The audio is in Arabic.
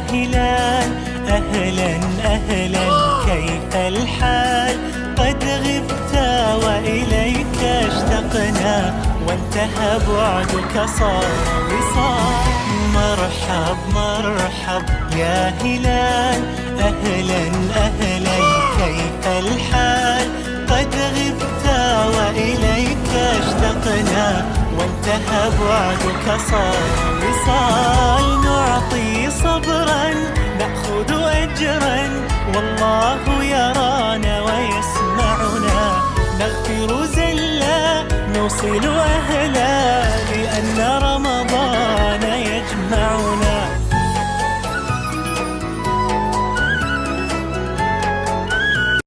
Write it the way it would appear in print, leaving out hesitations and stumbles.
يا هلال أهلا أهلا كيف الحال؟ قد غبت وإليك اشتقنا وانتهى بعدك صار وصال. مرحب مرحب يا هلال أهلا أهلا كيف الحال؟ قد غبت وإليك اشتقنا وانتهى بعدك صار وصال. نعطي صبرا نأخذ أجرا والله يرانا ويسمعنا، نغفر زلا نوصل أهلا